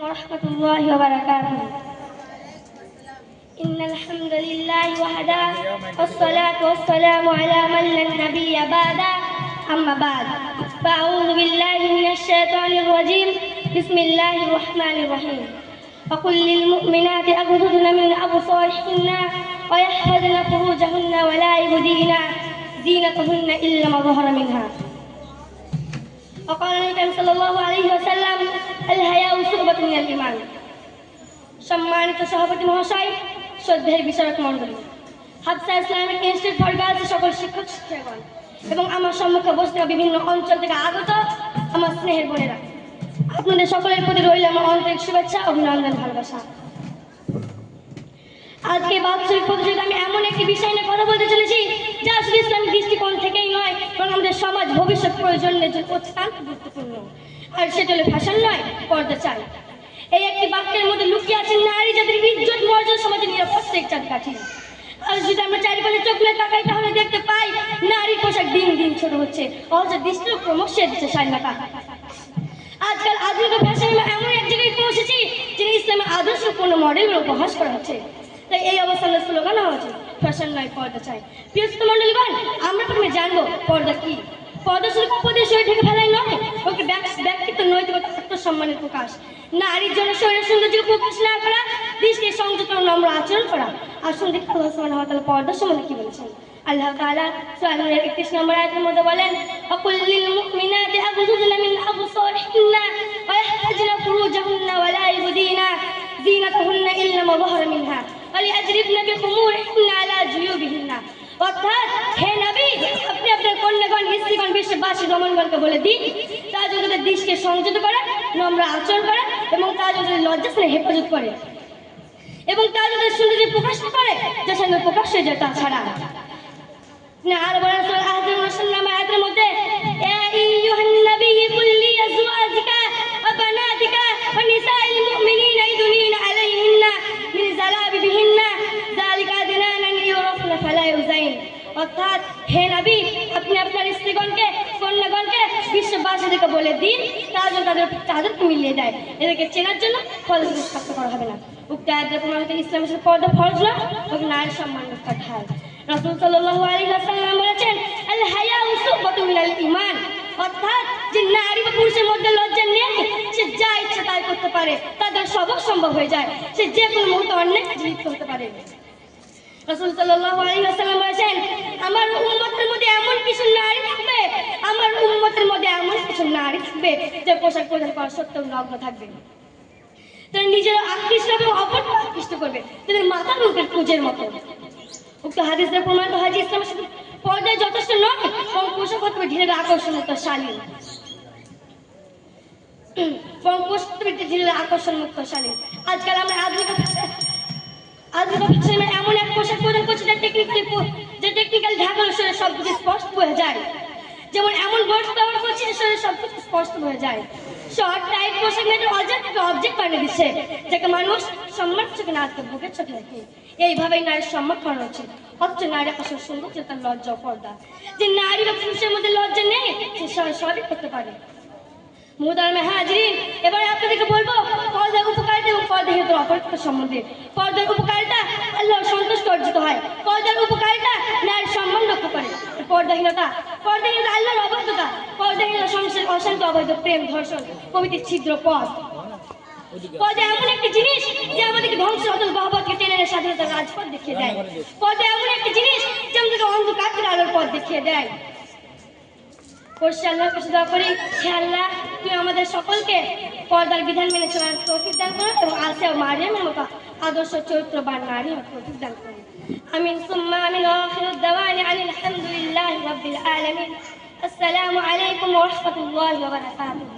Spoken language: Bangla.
ورحمة الله وبركاته. إن الحمد لله وحده والصلاة والسلام على من لا نبي بعده أما بعد فأعوذ بالله من الشيطان الرجيم بسم الله الرحمن الرحيم وقل للمؤمنات يغضضن من أبصارهن ويحفظن فروجهن ولا يبدين زينتهن إلا ما ظهر منها. وقال النبي صلى الله عليه وسلم الحياء شعبة من الإيمان. সম্মানিত সভাপতি মহাশয়, শ্রদ্ধেয় বিচারক মণ্ডলী, Hafsa Islamic institute for girls সকল শিক্ষক শিক্ষিকাগণ এবং আমার সম্মুখে বসে বিভিন্ন অঞ্চল থেকে আগত আমার স্নেহের বোনেরা, আপনাদের সকলের প্রতি রইল আমার আন্তরিক শুভেচ্ছা, অভিনন্দন, ভালোবাসা। আজকে বাৎসরিক প্রতিযোগিতা আমি এমন একটি বিষয় নিয়ে কথা বলতে চলেছি যা শুধু ইসলামিক দৃষ্টিকোণ থেকেই নয়, বরং আমাদের সমাজ ভবিষ্যৎ প্রয়োজনের জন্য অত্যন্ত গুরুত্বপূর্ণ। আর সেটা হলো ফ্যাশন নয়, পর্দা চাই। এই একটি বাক্যের মধ্যে লুকিয়ে আছে নারী জাতির ইজ্জত মর্যাদা, সমাজের নিরাপত্তা এক চাবিকাঠি। আর যদি আমরা চারিপাশে চোখ মেলে তাকাই তাহলে দেখতে পাই নারীর পোশাক দিন দিন ছোট হচ্ছে, অথচ দৃষ্টিও ক্রমশ দিচ্ছে স্বাধীনতা। আজকাল আধুনিক ফ্যাশন এমন এক জায়গায় পৌঁছেছি যিনি ইসলামের আদর্শ কোনো মডেলের উপহাস করা হচ্ছে। তাই এই অবস্থানের স্লোগান হওয়া উচিত ফ্যাশন নয়, পর্দা চাই। প্রিয় মণ্ডলীগণ, আমরা প্রথমে জানবো পর্দা কি। পর্দা শুধু কাপড়ের শরীর ঢেকে ফেলাই নয়, ওকে ব্যক্তিত্ব, নৈতিকতা, আত্মসম্মানের প্রকাশ। নারীর জন্য শরীরের সৌন্দর্যকে প্রকাশ না করা, দৃষ্টি সংযত নম্র আচরণ করা। আসুন দেখি আল্লাহ সুবহানাহু ওয়া তাআলা পর্দা সম্বন্ধে কি বলেছেন। আল্লাহ তাআলা সূরা নূরের 31 নম্বর আয়াতের মধ্যে বলেন, ওয়াকুল লিল মুমিনাতি ইয়াগযুদনা মিন আবসারিহিন্না ওয়া ইয়াহফাজনা ফুরুজাহুন্না ওয়া লা ইউবদিনা জিনাতাহুন্না ইল্লা মা যাহারা মিনহা ওয়া লিয়াজরিবনা বিখুমুরিহিন্না আলা জুয়ুবিহিন্না। অর্থাৎ হে নবী, আপনি আপনার কন্যাগণ, স্ত্রীগণ, বিশ্ববাসী রমণগণকে বলে দিন তারা যদি তাদের দৃষ্টিকে সংযত করে, নম্র আচরণ করে এবং তারা যদি লজ্জাস্থানে হেফাজত করে এবং তারা যদি সৌন্দর্য প্রকাশ করে যা সামনে প্রকাশ হয়ে যায় তাছাড়া। আর বলেন সূরা আহজাব আয়াতের মধ্যে, ইয়া আইয়ুহান নবী কুল লিআজওয়াজিকা ওয়া বানাতিকা ওয়া নিসাইল মুমিনিনা ইউদনিনা আলাইহিন্না মিন জালাবিবিহিন্না যালিকা আদনা আন ইউরাফনা ফালা ইউযাইন। অর্থাৎ হে নবী, আপনি আপনার স্ত্রীগণকে, কন্যাগণকে, বিশ্ববাসীদেরকে বলে দিন তারা যেন তাদের চাদরকে মিলিয়ে দেয়, এদেরকে চেনার জন্য পর্দা শক্ত করা হবে না। উক্ত আয়াতের প্রমাণিত ইসলামের সাথে পর্দা ফরজ না, ওকে নারীর সম্মান রক্ষার ঢাল। রাসূল সাল্লাল্লাহু আলাইহি ওয়াসাল্লাম বলেছেন, আল হায়াউ শুবাতুন মিনাল ঈমান। অর্থাৎ যে নারী বা পুরুষের মধ্যে লজ্জা নেই, সে যা ইচ্ছা তাই করতে পারে, তাদের সবক সম্ভব হয়ে যায়, সে যে কোনো মুহূর্তে অন্যায় কাজে লিপ্ত হতে পারে। রাসূল সাল্লাল্লাহু আলাইহি ওয়াসাল্লাম বলেছেন, আমার উম্মতের মধ্যে এমন কিছু নারী থাকবে, আমার উম্মতের মধ্যে এমন কিছু নারী থাকবে যে পোশাক পরিধান করা সত্ত্বেও নগ্ন থাকবে। তারা নিজেরা আকৃষ্ট এবং অপরকে আকৃষ্ট করবে, তাদের মাথা মুখের কুঁজের মতো। উক্ত হাদিসের প্রমাণিত হয় যে ইসলামের সাথে পর্দায় যথেষ্ট নয়, এবং পোশাক হতে হবে ঢেলে আকর্ষণমুক্ত শালীন। আকর্ষণমুক্ত শালীন। আজকাল আমরা আধুনিক এমন এক পোশাক পরিধান করছি যে টেকনিক্যালি ঢাকার শরীরে সবকিছু স্পষ্ট হয়ে যায়। যেমন এমন গোট ব্যবহার করছি যে শরীরে সবকিছু স্পষ্ট হয়ে যায়। শর্ট টাইট পোশাক মেয়েদের অবজেক্ট বানিয়ে দিচ্ছে, যাকে মানুষ সম্মান চোখে না আসতে বুকের চোখে রাখে। এইভাবেই নারীর সম্মান করা উচিত। অথচ নারী আসল সৌন্দর্য তার লজ্জা, পর্দা। যে নারী বা পুরুষের মধ্যে লজ্জা নেই, সে সবই করতে পারে। মুহতারামে হাজিরিন, এবারে আপনাদেরকে বলবো পর্দার উপকারিতা এবং পর্দাহীনতার অপরিচিত সম্বন্ধে। পর্দার উপকারিতা আল্লাহর সন্তুষ্ট অর্জিত হয়। পর্দার উপকারিতা নারীর সম্মান রক্ষা করে। পর্দাহীনতা আল্লাহর অবৈধতা। পর্দাহীনতা সংসারের অশান্ত, অবৈধ প্রেম, ধর্ষণ, প্রভৃতির ছিদ্র পথ। পর্দা এমন একটি জিনিস যে আমাদেরকে ধ্বংস, অতল গহ্বরকে টেনে এনে স্বাধীনতার রাজপথ দেখিয়ে দেয়। পর্দা এমন একটি জিনিস যে আমাদেরকে অন্ধকার থেকে আলোর পথ দেখিয়ে দেয়। আল্লাহর কাছে দোয়া করি, হে আল্লাহ, তুমি আমাদের সকলকে পর্দার বিধান মেনে চলার তৌফিক দান করো এবং আসিয়া ও মারিয়ামের মতো আদর্শ চরিত্রবান নারী হওয়ার তৌফিক দান করো। আমিন সুম্মা আমিন। আখিরুদ দাওয়ানি আলহামদুলিল্লাহি রাব্বিল আলামিন। আসসালামু আলাইকুম ওয়া রাহমাতুল্লাহি ওয়া বারাকাতুহু।